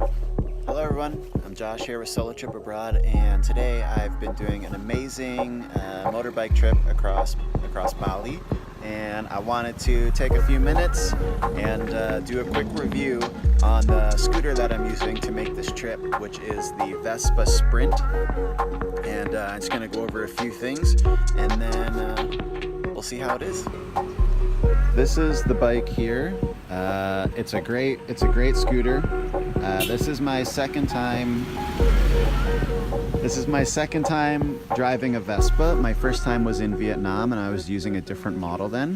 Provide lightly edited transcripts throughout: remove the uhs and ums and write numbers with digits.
Hello everyone, I'm Josh here with Solo Trip Abroad, and today I've been doing an amazing motorbike trip across Bali, and I wanted to take a few minutes and do a quick review on the scooter that I'm using to make this trip, which is the Vespa Sprint, and I'm just going to go over a few things and then we'll see how it is. This is the bike here. It's a great scooter. This is my second time driving a Vespa. My first time was in Vietnam and I was using a different model then.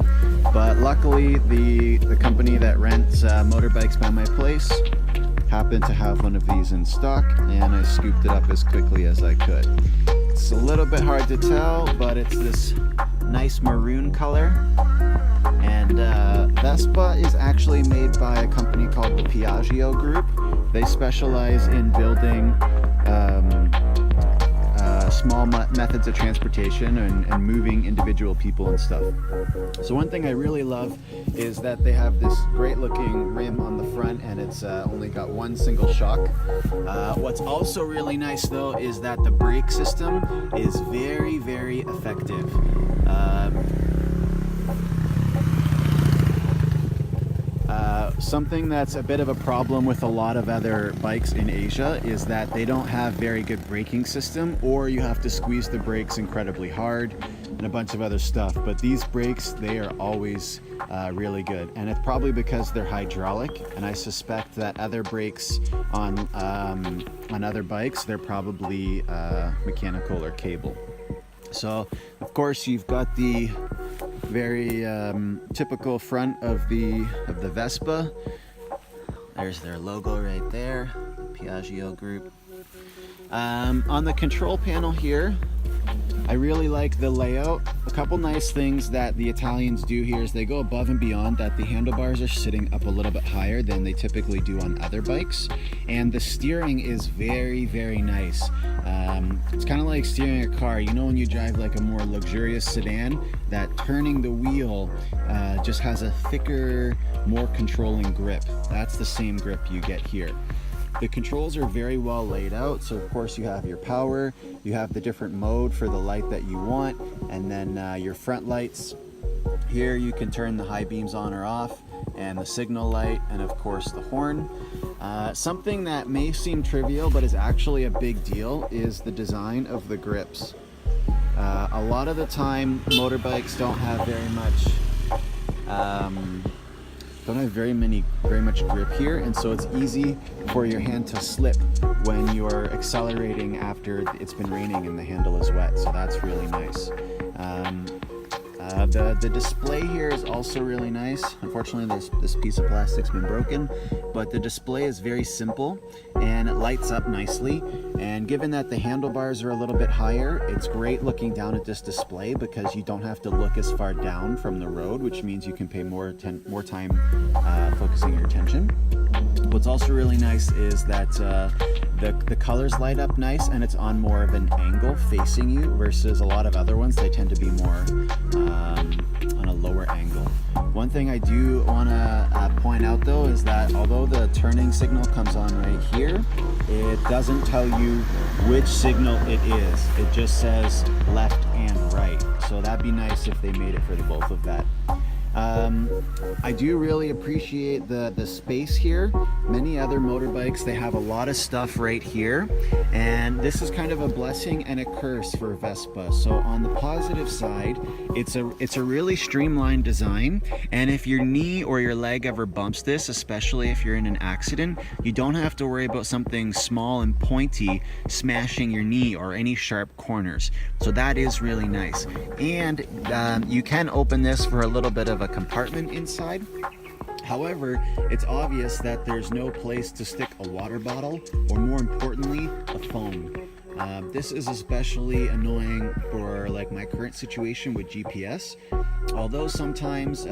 But luckily the company that rents motorbikes by my place happened to have one of these in stock, and I scooped it up as quickly as I could. It's a little bit hard to tell, but it's this nice maroon color. And Vespa is actually made by a company called the Piaggio Group. They specialize in building small methods of transportation and moving individual people and stuff. So one thing I really love is that they have this great looking rim on the front, and it's only got one single shock. What's also really nice though is that the brake system is very, very effective. Something that's a bit of a problem with a lot of other bikes in Asia is that they don't have very good braking system, or you have to squeeze the brakes incredibly hard and a bunch of other stuff. But these brakes, they are always really good, and it's probably because they're hydraulic, and I suspect that other brakes on other bikes, they're probably mechanical or cable. So of course you've got the very typical front of the Vespa. There's their logo right there, the Piaggio Group. On the control panel here, I really like the layout. A couple nice things that the Italians do here is they go above and beyond that. The handlebars are sitting up a little bit higher than they typically do on other bikes, and the steering is very, very nice. It's kind of like steering a car. You know when you drive like a more luxurious sedan, that turning the wheel just has a thicker, more controlling grip. That's the same grip you get here. The controls are very well laid out, so of course you have your power, you have the different mode for the light that you want, and then your front lights. Here you can turn the high beams on or off, and the signal light, and of course the horn. Something that may seem trivial but is actually a big deal is the design of the grips. A lot of the time motorbikes don't have very much grip here, and so it's easy for your hand to slip when you're accelerating after it's been raining and the handle is wet, so that's really nice. The display here is also really nice. Unfortunately, this piece of plastic's been broken, but the display is very simple and it lights up nicely. And given that the handlebars are a little bit higher, it's great looking down at this display because you don't have to look as far down from the road, which means you can pay more time focusing your attention. What's also really nice is that the colors light up nice, and it's on more of an angle facing you versus a lot of other ones. They tend to be more on a lower angle. One thing I do want to point out though is that although the turning signal comes on right here, it doesn't tell you which signal it is. It just says left and right. So that'd be nice if they made it for the both of that. I do really appreciate the space here. Many other motorbikes, they have a lot of stuff right here, and this is kind of a blessing and a curse for Vespa. So on the positive side, it's a really streamlined design, and if your knee or your leg ever bumps this, especially if you're in an accident, you don't have to worry about something small and pointy smashing your knee or any sharp corners. So that is really nice. And you can open this for a little bit of a compartment inside. However, it's obvious that there's no place to stick a water bottle, or more importantly, a phone. This is especially annoying for like my current situation with GPS. Although sometimes,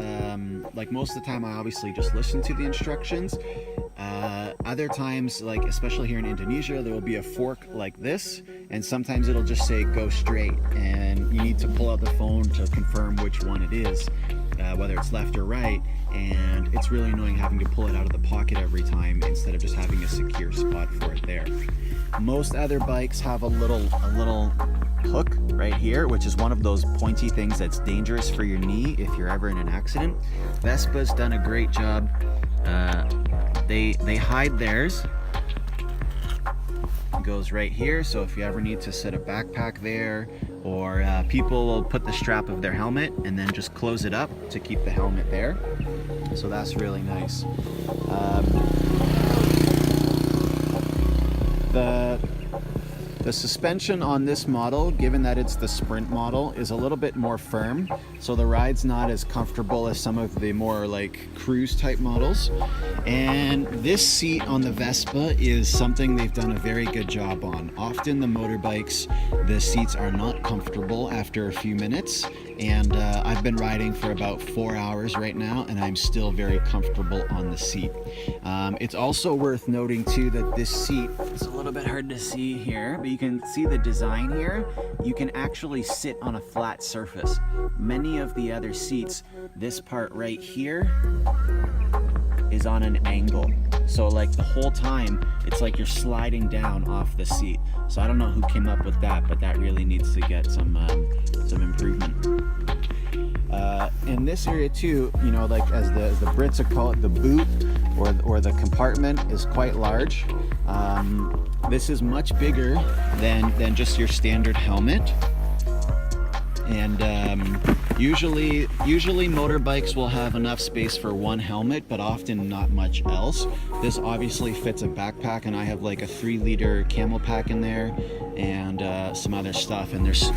like most of the time, I obviously just listen to the instructions. Other times, like especially here in Indonesia, there will be a fork like this, and sometimes it'll just say go straight, and you need to pull out the phone to confirm which one it is, whether it's left or right. And it's really annoying having to pull it out of the pocket every time instead of just having a secure spot for it there. Most other bikes have a little hook right here, which is one of those pointy things that's dangerous for your knee if you're ever in an accident. Vespa's done a great job. They hide theirs. It goes right here, so if you ever need to set a backpack there, or people will put the strap of their helmet and then just close it up to keep the helmet there. So that's really nice. The suspension on this model, given that it's the Sprint model, is a little bit more firm, so the ride's not as comfortable as some of the more like cruise type models. And this seat on the Vespa is something they've done a very good job on. Often the motorbikes, the seats are not comfortable after a few minutes, and I've been riding for about 4 hours right now, and I'm still very comfortable on the seat. It's also worth noting too that this seat is a little bit hard to see here, but you can see the design here. You can actually sit on a flat surface. Many of the other seats, this part right here is on an angle. So like the whole time, it's like you're sliding down off the seat. So I don't know who came up with that, but that really needs to get some improvement. In this area too, you know, like as the Brits would call it, the boot or the compartment is quite large. This is much bigger than just your standard helmet. And usually motorbikes will have enough space for one helmet, but often not much else. This obviously fits a backpack, and I have like a 3-liter camel pack in there and some other stuff, and there's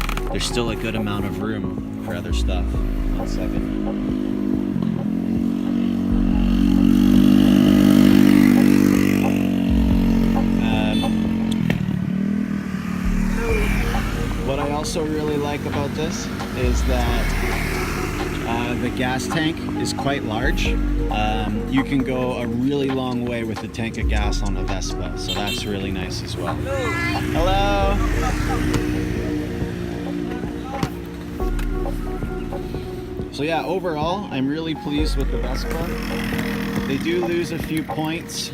still a good amount of room for other stuff. 1 second. What I also really like about this is that the gas tank is quite large. You can go a really long way with the tank of gas on a Vespa, so that's really nice as well. Hello! So yeah, overall, I'm really pleased with the Vespa. They do lose a few points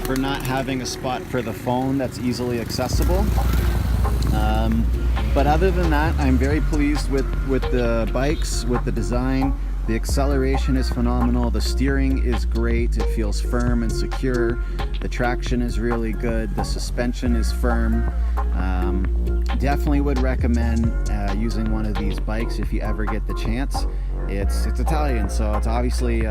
for not having a spot for the phone that's easily accessible. But other than that, I'm very pleased with the bikes, with the design. The acceleration is phenomenal. The steering is great. It feels firm and secure. The traction is really good. The suspension is firm. Definitely would recommend using one of these bikes if you ever get the chance. It's Italian, so it's obviously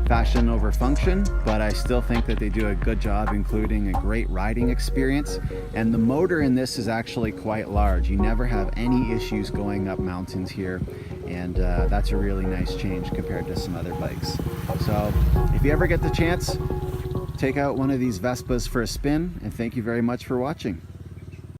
fashion over function, but I still think that they do a good job including a great riding experience. And the motor in this is actually quite large. You never have any issues going up mountains here, and that's a really nice change compared to some other bikes. So if you ever get the chance, take out one of these Vespas for a spin, and thank you very much for watching.